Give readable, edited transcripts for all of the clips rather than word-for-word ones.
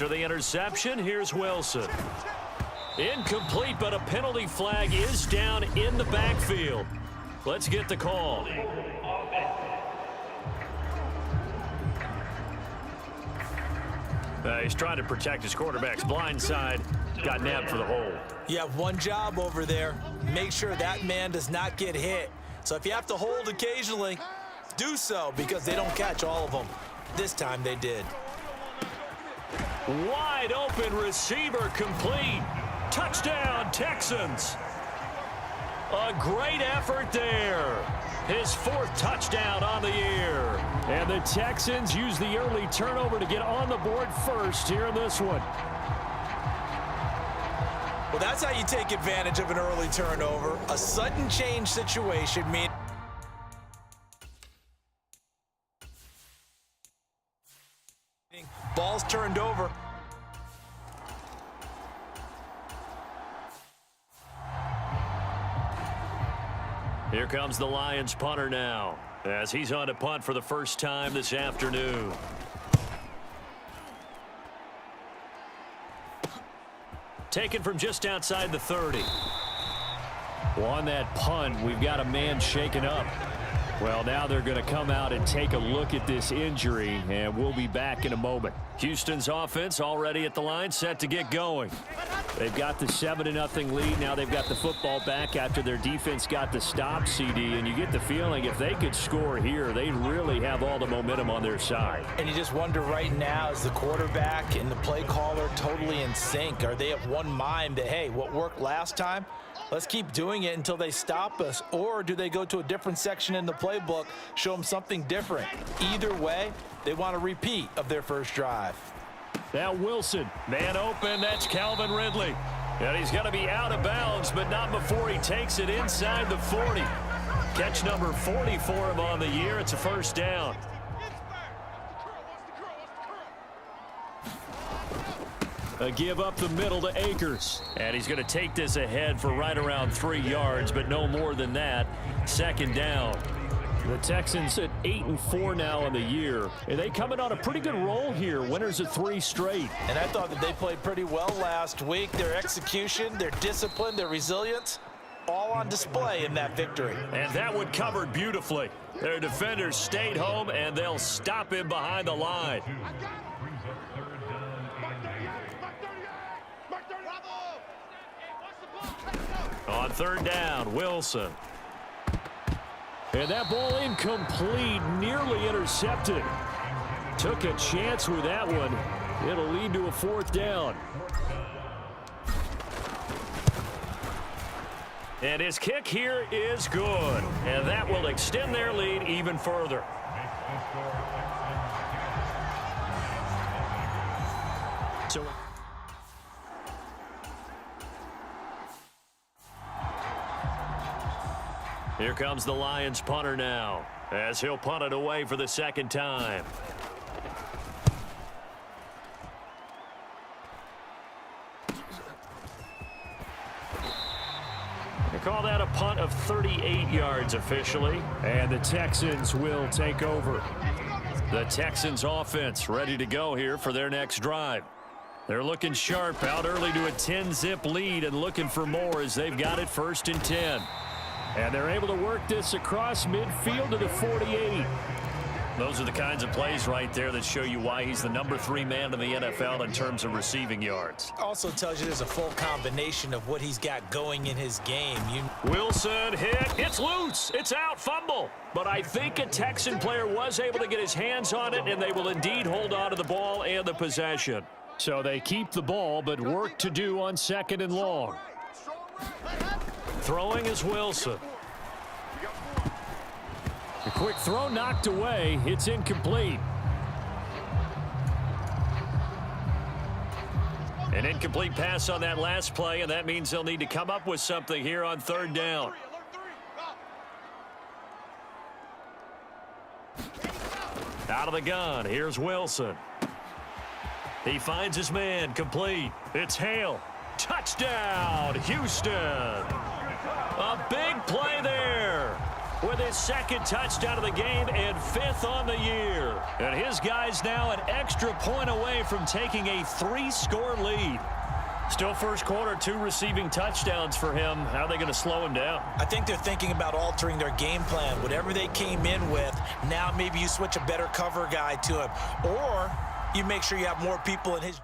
After the interception, here's Wilson. Incomplete, but a penalty flag is down in the backfield. Let's get the call. He's trying to protect his quarterback's blind side. Got nabbed for the hold. You have one job over there. Make sure that man does not get hit. So if you have to hold occasionally, do so, because they don't catch all of them. This time they did. Wide open receiver complete. Touchdown, Texans. A great effort there. His 4th touchdown on the year. And the Texans use the early turnover to get on the board first here in this one. Well, that's how you take advantage of an early turnover. A sudden change situation means ball's turned over. Here comes the Lions punter now, as he's on to punt for the first time this afternoon. Taken from just outside the 30. Well, on that punt, we've got a man shaken up. Well, now they're going to come out and take a look at this injury, and we'll be back in a moment. Houston's offense already at the line, set to get going. They've got the 7-0 lead. Now they've got the football back after their defense got the stop, CD, and you get the feeling if they could score here, they'd really have all the momentum on their side. And you just wonder right now, is the quarterback and the play caller totally in sync? Are they of one mind that, hey, what worked last time, let's keep doing it until they stop us? Or do they go to a different section in the playbook, show them something different? Either way, they want a repeat of their first drive. Now Wilson, man open, that's Calvin Ridley. And he's going to be out of bounds, but not before he takes it inside the 40. Catch number 40 for him on the year. It's a first down. A give up the middle to Akers. And he's going to take this ahead for right around 3 yards, but no more than that. Second down. The Texans at 8-4 now on the year. And they coming on a pretty good roll here. Winners of 3 straight. And I thought that they played pretty well last week. Their execution, their discipline, their resilience, all on display in that victory. And that one covered beautifully. Their defenders stayed home, and they'll stop him behind the line. On third down, Wilson. And that ball incomplete, nearly intercepted. Took a chance with that one. It'll lead to a 4th down. And his kick here is good. And that will extend their lead even further. So here comes the Lions punter now, as he'll punt it away for the 2nd time. They call that a punt of 38 yards officially, and the Texans will take over. The Texans offense ready to go here for their next drive. They're looking sharp, out early to a 10-zip lead and looking for more as they've got it 1st and 10. And they're able to work this across midfield to the 48. Those are the kinds of plays right there that show you why he's the number 3 man in the NFL in terms of receiving yards. Also tells you there's a full combination of what he's got going in his game. Wilson hit. It's loose. It's out. Fumble. But I think a Texan player was able to get his hands on it, and they will indeed hold on to the ball and the possession. So they keep the ball, but work to do on 2nd and long. Throwing is Wilson. A quick throw knocked away. It's incomplete. An incomplete pass on that last play, and that means they'll need to come up with something here on 3rd down. Out of the gun, here's Wilson. He finds his man, complete. It's Hale. Touchdown, Houston. A big play there. with his second touchdown of the game and 5th on the year. And his guys now an extra point away from taking a 3-score lead. Still first quarter, 2 receiving touchdowns for him. How are they going to slow him down? I think they're thinking about altering their game plan. Whatever they came in with, now maybe you switch a better cover guy to him. Or you make sure you have more people in his...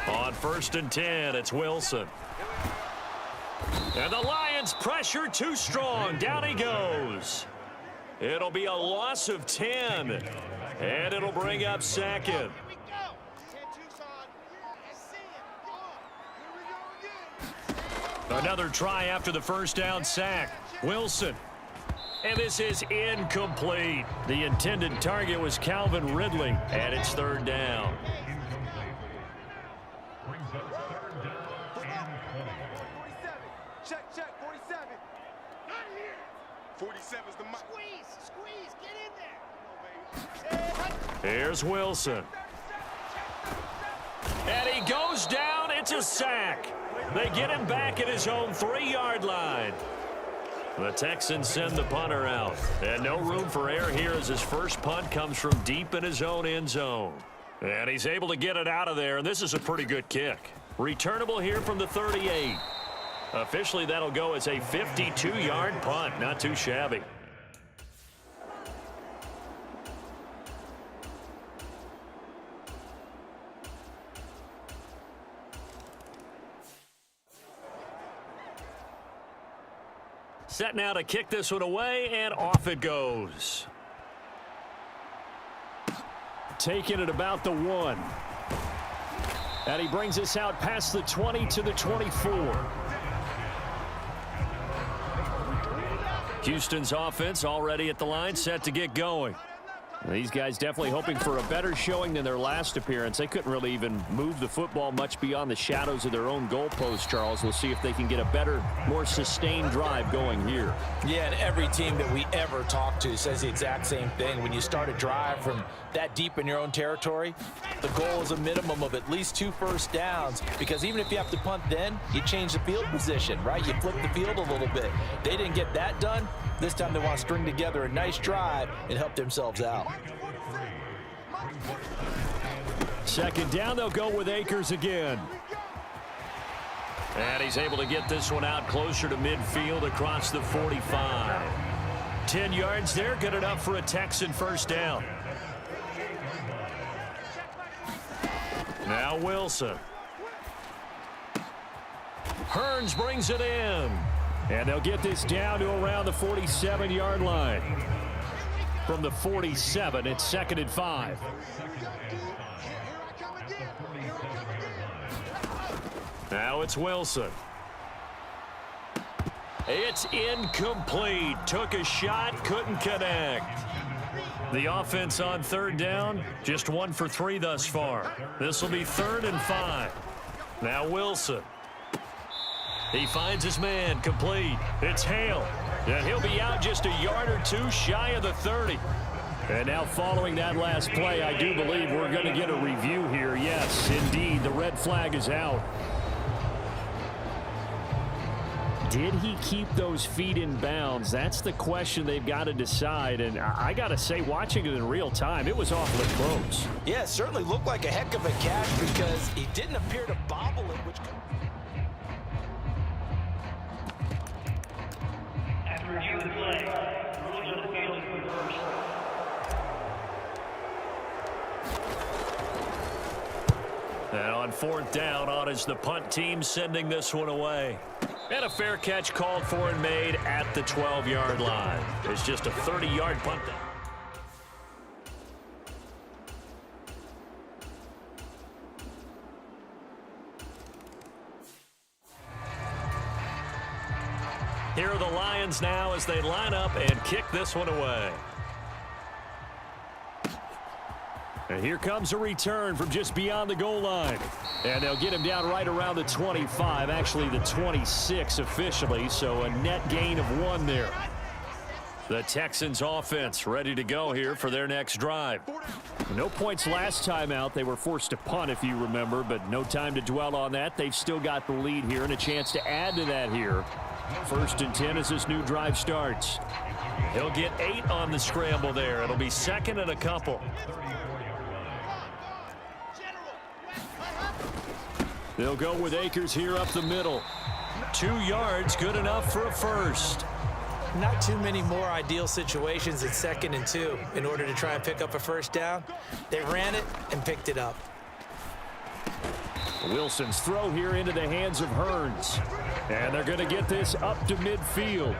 On 1st and 10, it's Wilson. And the Lions pressure too strong. Down he goes. It'll be a loss of 10. And it'll bring up 2nd. Another try after the first down sack. Wilson. And this is incomplete. The intended target was Calvin Ridley. And it's 3rd down. 47's the mic. Squeeze, get in there. Here's Wilson. And he goes down. It's a sack. They get him back at his own 3-yard line. The Texans send the punter out. And no room for error here as his first punt comes from deep in his own end zone. And he's able to get it out of there, and this is a pretty good kick. Returnable here from the 38. Officially, that'll go as a 52-yard punt. Not too shabby. Set now to kick this one away, and off it goes. Taking it about the 1. And he brings us out past the 20 to the 24. Houston's offense already at the line, set to get going. These guys definitely hoping for a better showing than their last appearance. They couldn't really even move the football much beyond the shadows of their own goalpost, Charles. We'll see if they can get a better, more sustained drive going here. Yeah, and every team that we ever talk to says the exact same thing. When you start a drive from that deep in your own territory, the goal is a minimum of at least 2 first downs, because even if you have to punt then, you change the field position, right? You flip the field a little bit. They didn't get that done. This time they want to string together a nice drive and help themselves out. 2nd down, they'll go with Akers again. And he's able to get this one out closer to midfield across the 45. 10 yards there, good enough for a Texan first down. Now Wilson. Hearns brings it in. And they'll get this down to around the 47-yard line. From the 47, it's 2nd and 5. Now it's Wilson. It's incomplete. Took a shot, couldn't connect. The offense on 3rd down, just 1 for 3 thus far. This will be 3rd and 5. Now Wilson. He finds his man, complete. It's Hale, and he'll be out just a yard or 2 shy of the 30. And now following that last play, I do believe we're going to get a review here. Yes, indeed, the red flag is out. Did he keep those feet in bounds? That's the question they've got to decide. And I got to say, watching it in real time, it was awfully close. Yeah, it certainly looked like a heck of a catch because he didn't appear to bobble it, which... After review of the play, rules on the field is reversed. And on 4th down, on is the punt team sending this one away. And a fair catch called for and made at the 12-yard line. It's just a 30-yard punt. Here are the Lions now as they line up and kick this one away. And here comes a return from just beyond the goal line. And they'll get him down right around the 25, actually the 26 officially, so a net gain of 1 there. The Texans offense ready to go here for their next drive. No points last time out. They were forced to punt, if you remember, but no time to dwell on that. They've still got the lead here and a chance to add to that here. 1st and 10 as this new drive starts. He'll get 8 on the scramble there. It'll be 2nd and a couple. They'll go with Akers here up the middle. 2 yards, good enough for a first. Not too many more ideal situations at 2nd and 2 in order to try and pick up a first down. They ran it and picked it up. Wilson's throw here into the hands of Hearns. And they're going to get this up to midfield.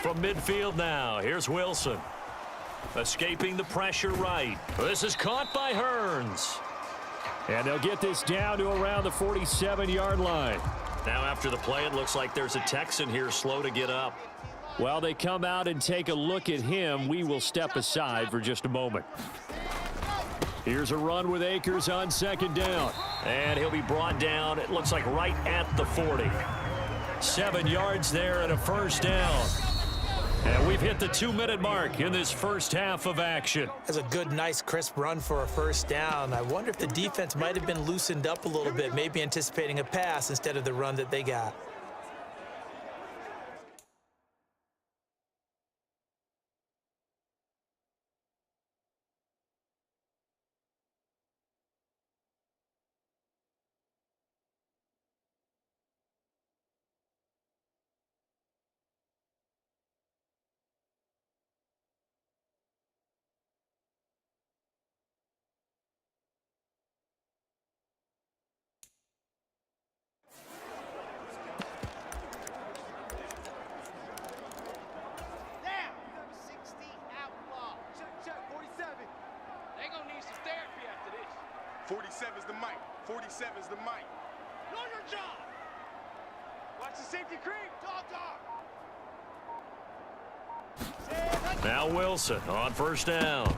From midfield now, here's Wilson. Escaping the pressure right. This is caught by Hearns. And they'll get this down to around the 47-yard line. Now after the play, it looks like there's a Texan here slow to get up. While they come out and take a look at him, we will step aside for just a moment. Here's a run with Akers on 2nd down. And he'll be brought down, it looks like right at the 40. 7 yards there and a first down. And we've hit the 2-minute mark in this first half of action. That's a good, nice, crisp run for a first down. I wonder if the defense might have been loosened up a little bit, maybe anticipating a pass instead of the run that they got. Now, 60 outlaw. Check, 47. They gonna need some therapy after this. 47's the mic. 47's the mic. Know your job. Watch the safety creep. Dog. Now Wilson on first down.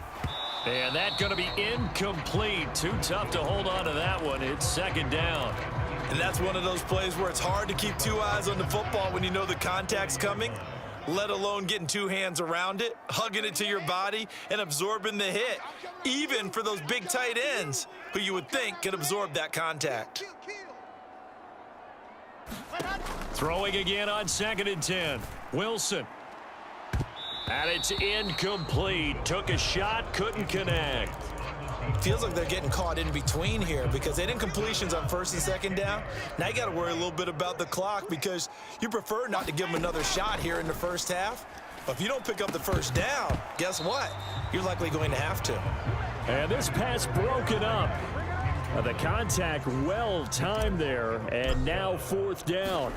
And that's going to be incomplete. Too tough to hold on to that one. It's 2nd down. And that's one of those plays where it's hard to keep 2 eyes on the football when you know the contact's coming, let alone getting 2 hands around it, hugging it to your body, and absorbing the hit, even for those big tight ends who you would think could absorb that contact. Throwing again on 2nd and 10. Wilson. And it's incomplete. Took a shot, couldn't connect. Feels like they're getting caught in between here because they didn't completions on 1st and 2nd down. Now you got to worry a little bit about the clock because you prefer not to give them another shot here in the first half. But if you don't pick up the first down, guess what? You're likely going to have to. And this pass broken up. The contact well timed there, and now 4th down.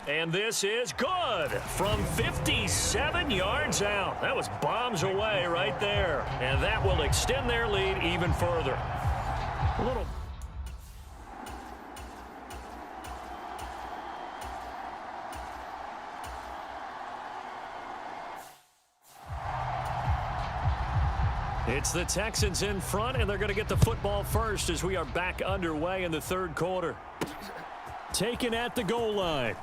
And this is good from 57 yards out. That was bombs away right there. And that will extend their lead even further. A little. It's the Texans in front, and they're going to get the football first as we are back underway in the 3rd quarter. Taken at the goal line.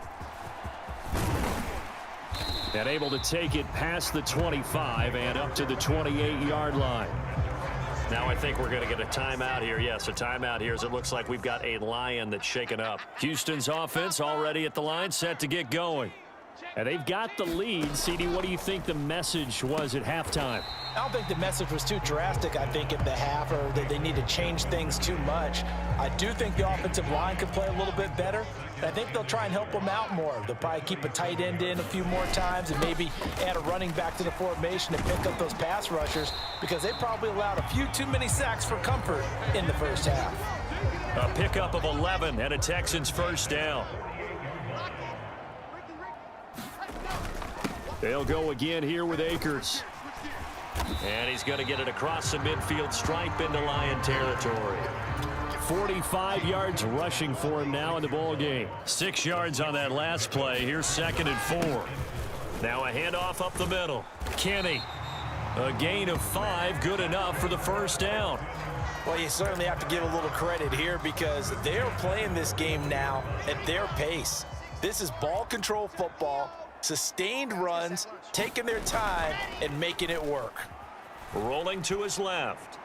And able to take it past the 25 and up to the 28-yard line. Now I think we're going to get a timeout here. Yes, a timeout here as it looks like we've got a lion that's shaken up. Houston's offense already at the line, set to get going. And they've got the lead. CD, what do you think the message was at halftime? I don't think the message was too drastic, I think, at the half, or that they need to change things too much. I do think the offensive line could play a little bit better. I think they'll try and help them out more. They'll probably keep a tight end in a few more times and maybe add a running back to the formation and pick up those pass rushers because they probably allowed a few too many sacks for comfort in the first half. A pickup of 11 and a Texans first down. They'll go again here with Akers. And he's going to get it across the midfield stripe into Lion territory. 45 yards rushing for him now in the ball game. 6 yards on that last play. Here's 2nd and 4. Now a handoff up the middle. Kenny. A gain of 5, good enough for the first down. Well, you certainly have to give a little credit here because they're playing this game now at their pace. This is ball control football, sustained runs, taking their time and making it work. Rolling to his left.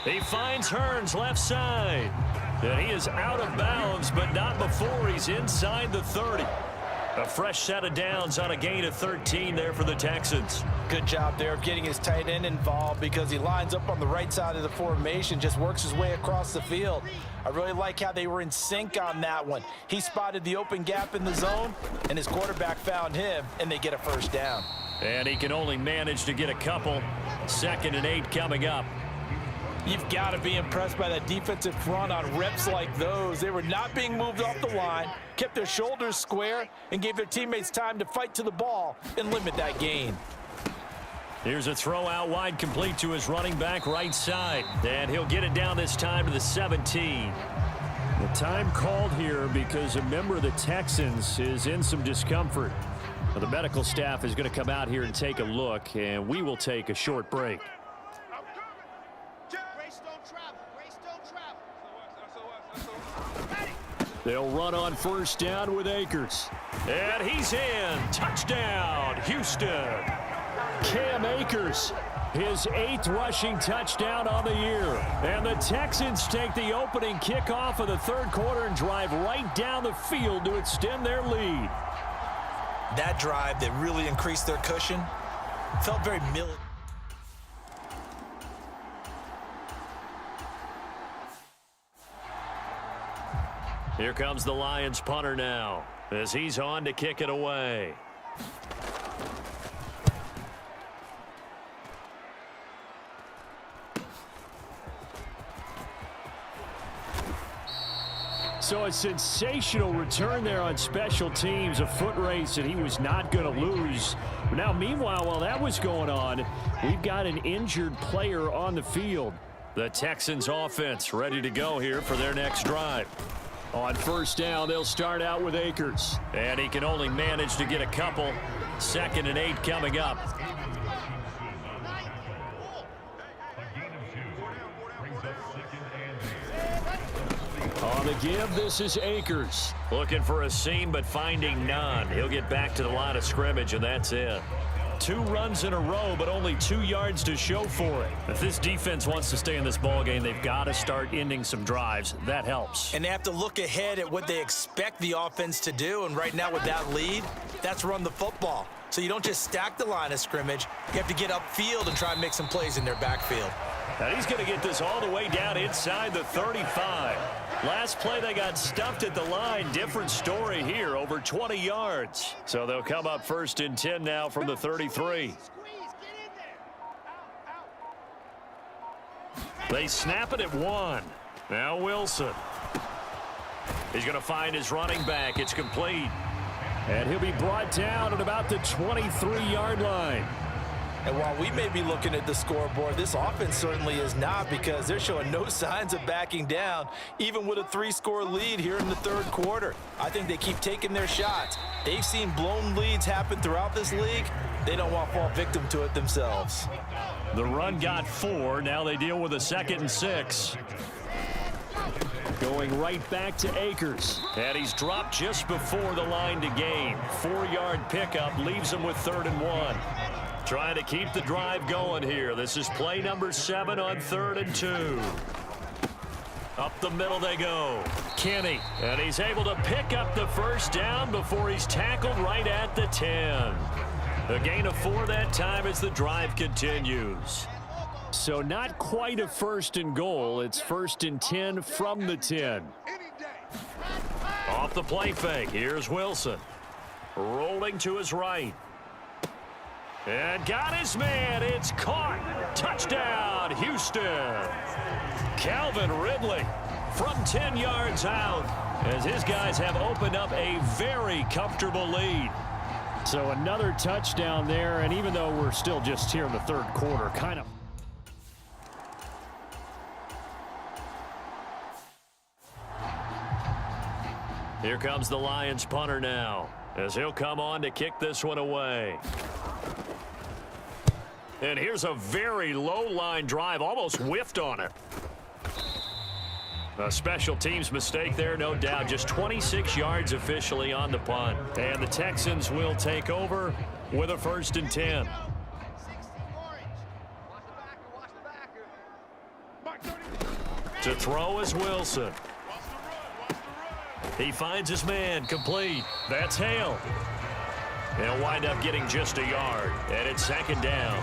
He finds Hearns left side. And he is out of bounds, but not before he's inside the 30. A fresh set of downs on a gain of 13 there for the Texans. Good job there of getting his tight end involved because he lines up on the right side of the formation, just works his way across the field. I really like how they were in sync on that one. He spotted the open gap in the zone, and his quarterback found him, and they get a first down. And he can only manage to get a couple. 2nd and 8 coming up. You've got to be impressed by that defensive front on reps like those. They were not being moved off the line, kept their shoulders square, and gave their teammates time to fight to the ball and limit that gain. Here's a throw out wide, complete to his running back right side. And he'll get it down this time to the 17. The time called here because a member of the Texans is in some discomfort. The medical staff is going to come out here and take a look, and we will take a short break. They'll run on first down with Akers. And he's in. Touchdown, Houston. Cam Akers, his 8th rushing touchdown on the year. And the Texans take the opening kickoff of the 3rd quarter and drive right down the field to extend their lead. That drive that really increased their cushion felt very military. Here comes the Lions punter now as he's on to kick it away. So a sensational return there on special teams, a foot race that he was not going to lose. Now, meanwhile, while that was going on, we've got an injured player on the field. The Texans offense ready to go here for their next drive. On first down, they'll start out with Akers. And he can only manage to get a couple. 2nd and 8 coming up. On the give, this is Akers. Looking for a seam, but finding none. He'll get back to the line of scrimmage, and that's it. 2 runs in a row, but only 2 yards to show for it. If this defense wants to stay in this ballgame, they've got to start ending some drives. That helps. And they have to look ahead at what they expect the offense to do. And right now with that lead, that's run the football. So you don't just stack the line of scrimmage. You have to get upfield and try and make some plays in their backfield. And he's going to get this all the way down inside the 35. Last play, they got stuffed at the line. Different story here, over 20 yards. So they'll come up 1st and 10 now from the 33. They snap it at 1. Now Wilson. He's going to find his running back. It's complete. And he'll be brought down at about the 23-yard line. And while we may be looking at the scoreboard, this offense certainly is not, because they're showing no signs of backing down, even with a 3-score lead here in the 3rd quarter. I think they keep taking their shots. They've seen blown leads happen throughout this league. They don't want to fall victim to it themselves. The run got 4. Now they deal with a 2nd and 6. Going right back to Akers. And he's dropped just before the line to gain. 4-yard pickup leaves him with 3rd and 1. Trying to keep the drive going here. This is play number 7 on 3rd and 2. Up the middle they go. Kenny. And he's able to pick up the first down before he's tackled right at the 10. A gain of 4 that time as the drive continues. So not quite a 1st and goal. It's 1st and 10 from the 10. Off the play fake. Here's Wilson. Rolling to his right. And got his man. It's caught. Touchdown, Houston. Calvin Ridley from 10 yards out as his guys have opened up a very comfortable lead. So another touchdown there, and even though we're still just here in the 3rd quarter, kind of. Here comes the Lions punter now, as he'll come on to kick this one away. And here's a very low line drive, almost whiffed on it. A special teams mistake there, no doubt. Just 26 yards officially on the punt. And the Texans will take over with a 1st and 10. To throw is Wilson. He finds his man, complete. That's Hale. He'll wind up getting just a yard, and it's 2nd down.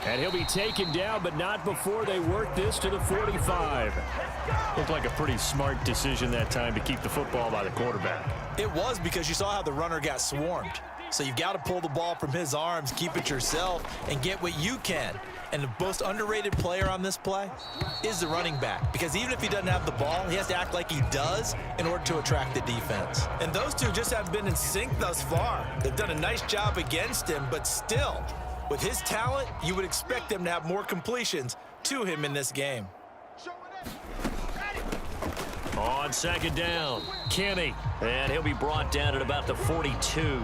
And he'll be taken down, but not before they work this to the 45. Looked like a pretty smart decision that time to keep the football by the quarterback. It was, because you saw how the runner got swarmed. So you've got to pull the ball from his arms, keep it yourself, and get what you can. And the most underrated player on this play is the running back, because even if he doesn't have the ball, he has to act like he does in order to attract the defense. And those two just have been in sync thus far. They've done a nice job against him, but still, with his talent, you would expect them to have more completions to him in this game. On 2nd down, Kenny, and he'll be brought down at about the 42.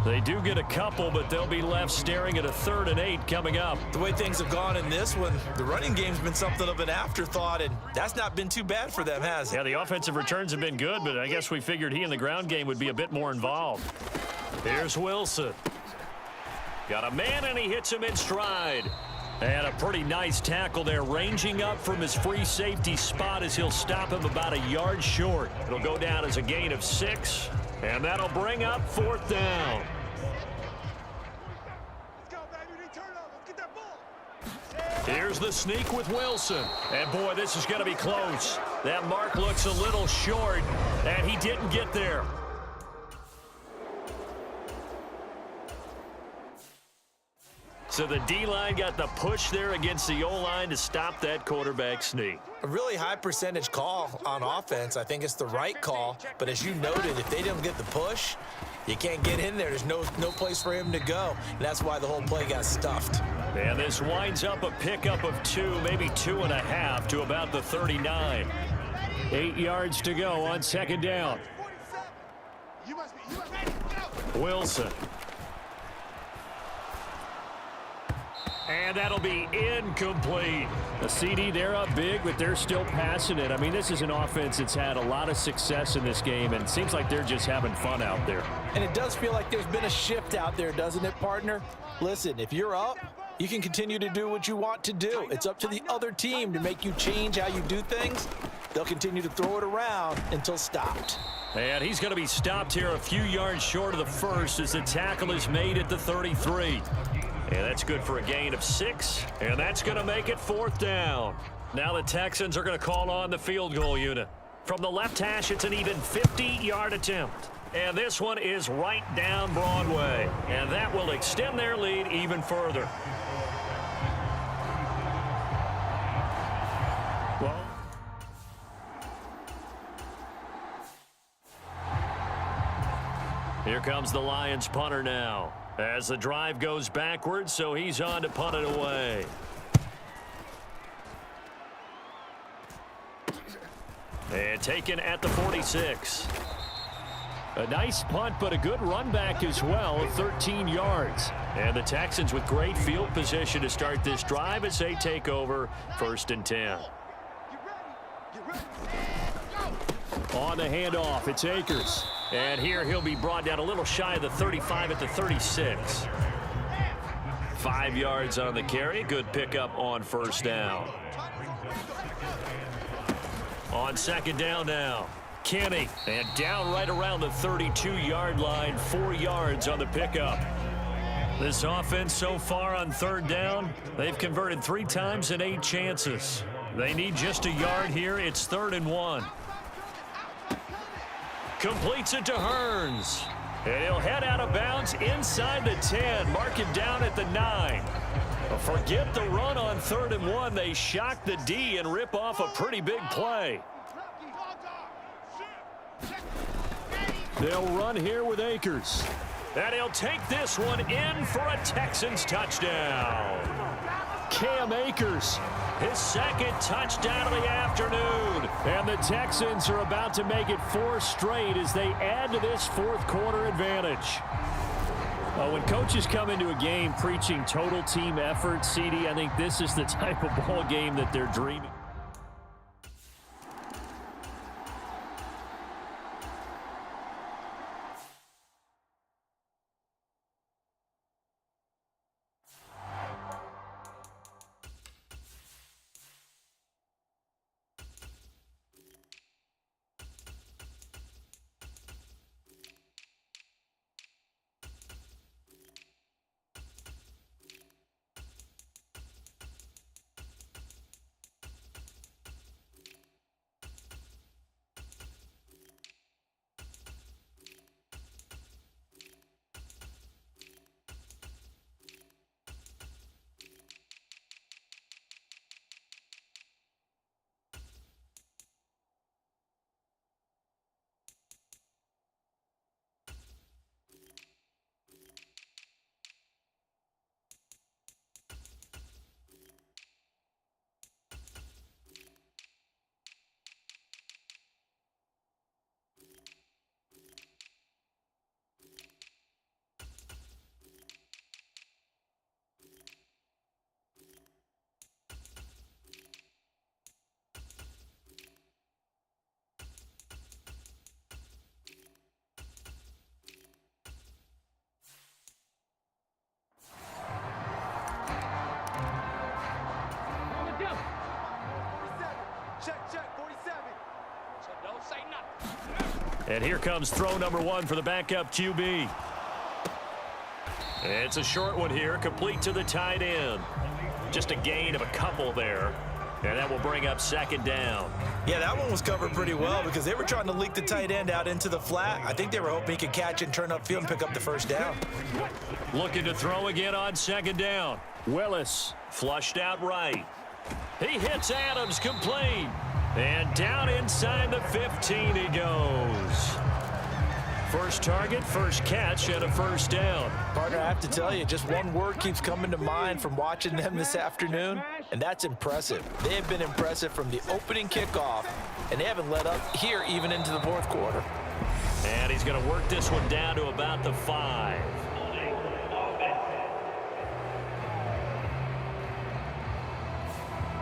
They do get a couple, but they'll be left staring at a 3rd and 8 coming up. The way things have gone in this one, the running game's been something of an afterthought, and that's not been too bad for them, has it? Yeah, the offensive returns have been good, but I guess we figured he in the ground game would be a bit more involved. Here's Wilson. Got a man, and he hits him in stride. And a pretty nice tackle there, ranging up from his free safety spot as he'll stop him about a yard short. It'll go down as a gain of 6, and that'll bring up 4th down. Here's the sneak with Wilson. And, boy, this is going to be close. That mark looks a little short, and he didn't get there. So the D-line got the push there against the O-line to stop that quarterback sneak. A really high percentage call on offense. I think it's the right call. But as you noted, if they don't get the push, you can't get in there. There's no place for him to go. And that's why the whole play got stuffed. And this winds up a pickup of 2, maybe 2.5 to about the 39. 8 yards to go on 2nd down. Wilson. And that'll be incomplete. The CD, they're up big, but they're still passing it. I mean, this is an offense that's had a lot of success in this game, and it seems like they're just having fun out there. And it does feel like there's been a shift out there, doesn't it, partner? Listen, if you're up, you can continue to do what you want to do. It's up to the other team to make you change how you do things. They'll continue to throw it around until stopped. And he's going to be stopped here a few yards short of the 1st as the tackle is made at the 33. And that's good for a gain of 6, and that's going to make it 4th down. Now the Texans are going to call on the field goal unit. From the left hash, it's an even 50-yard attempt. And this one is right down Broadway, and that will extend their lead even further. Well, here comes the Lions punter now, as the drive goes backwards, so he's on to punt it away. And taken at the 46. A nice punt, but a good run back as well of 13 yards. And the Texans with great field position to start this drive as they take over 1st and 10. On the handoff, it's Akers. And here he'll be brought down a little shy of the 35 at the 36. 5 yards on the carry. Good pickup on 1st down. On 2nd down now, Kenny. And down right around the 32-yard line. 4 yards on the pickup. This offense so far on 3rd down, they've converted 3 times in 8 chances. They need just a yard here. It's 3rd and 1. Completes it to Hearns. And he'll head out of bounds inside the 10. Mark it down at the 9. Forget the run on 3rd and 1. They shock the D and rip off a pretty big play. They'll run here with Akers. And he'll take this one in for a Texans touchdown. Cam Akers, his second touchdown of the afternoon. And the Texans are about to make it 4 straight as they add to this fourth quarter advantage. When coaches come into a game preaching total team effort, CD, I think this is the type of ball game that they're dreaming. Check, 47. So don't say nothing. And here comes throw number 1 for the backup QB. It's a short one here, complete to the tight end. Just a gain of a couple there. And that will bring up second down. Yeah, that one was covered pretty well because they were trying to leak the tight end out into the flat. I think they were hoping he could catch it and turn upfield and pick up the first down. Looking to throw again on second down. Willis flushed out right. He hits Adams complete. And down inside the 15 he goes. First target, first catch, and a first down. Partner, I have to tell you, just one word keeps coming to mind from watching them this afternoon, and that's impressive. They have been impressive from the opening kickoff, and they haven't let up here even into the fourth quarter. And he's going to work this one down to about the 5.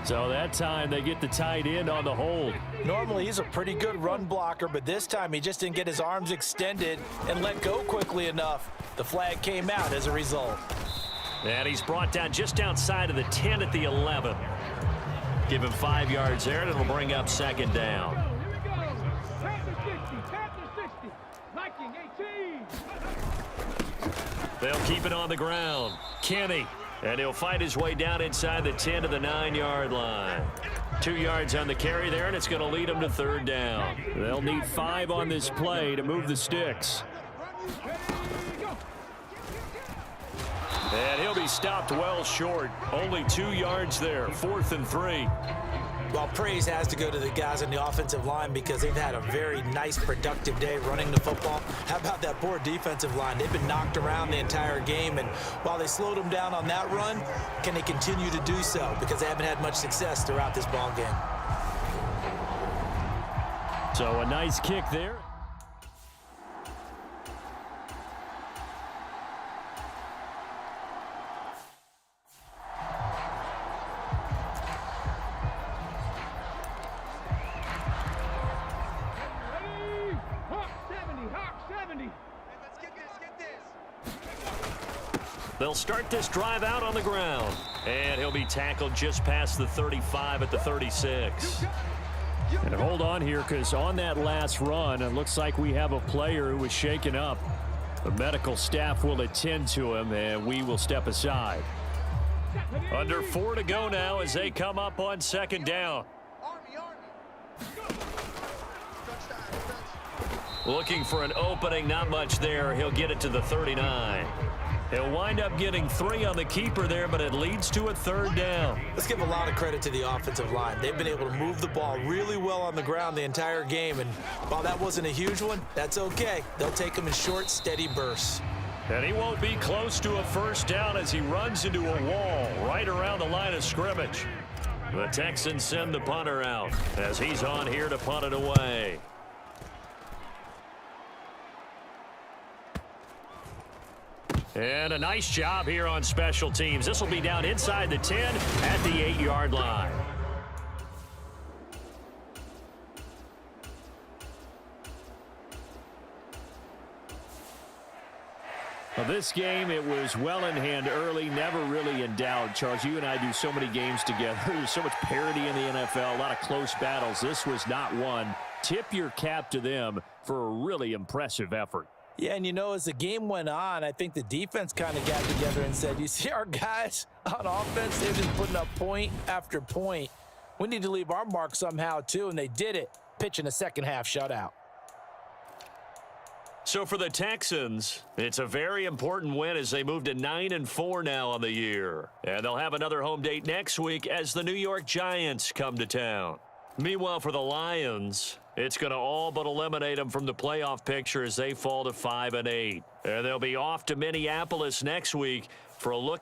So that time they get the tight end on the hold. Normally he's a pretty good run blocker, but this time he just didn't get his arms extended and let go quickly enough. The flag came out as a result. And he's brought down just outside of the 10 at the 11. Give him 5 yards there, and it'll bring up second down. Here we go. Panther 60. Viking 18. They'll keep it on the ground. Kenny. And he'll fight his way down inside the 10 to the 9-yard line. 2 yards on the carry there, and it's going to lead him to third down. They'll need 5 on this play to move the sticks. And he'll be stopped well short. Only 2 yards there. 4th and 3. Well, praise has to go to the guys on the offensive line because they've had a very nice, productive day running the football. How about that poor defensive line? They've been knocked around the entire game, and while they slowed them down on that run, can they continue to do so? Because they haven't had much success throughout this ball game. So a nice kick there. They'll start this drive out on the ground. And he'll be tackled just past the 35 at the 36. And hold on here, because on that last run, it looks like we have a player who was shaken up. The medical staff will attend to him, and we will step aside. Under 4 to go now as they come up on second down. Looking for an opening, not much there. He'll get it to the 39. He'll wind up getting 3 on the keeper there, but it leads to a third down. Let's give a lot of credit to the offensive line. They've been able to move the ball really well on the ground the entire game, and while that wasn't a huge one, that's okay. They'll take them in short, steady bursts. And he won't be close to a first down as he runs into a wall right around the line of scrimmage. The Texans send the punter out as he's on here to punt it away. And a nice job here on special teams. This will be down inside the 10 at the 8-yard line. Well, this game, it was well in hand early, never really in doubt. Charles, you and I do so many games together. There's so much parity in the NFL, a lot of close battles. This was not one. Tip your cap to them for a really impressive effort. Yeah, and as the game went on, I think the defense kind of got together and said, you see our guys on offense, they're just putting up point after point. We need to leave our mark somehow, too, and they did it, pitching a second-half shutout. So for the Texans, it's a very important win as they move to 9-4 now on the year. And they'll have another home date next week as the New York Giants come to town. Meanwhile, for the Lions, it's going to all but eliminate them from the playoff picture as they fall to 5-8. And they'll be off to Minneapolis next week for a look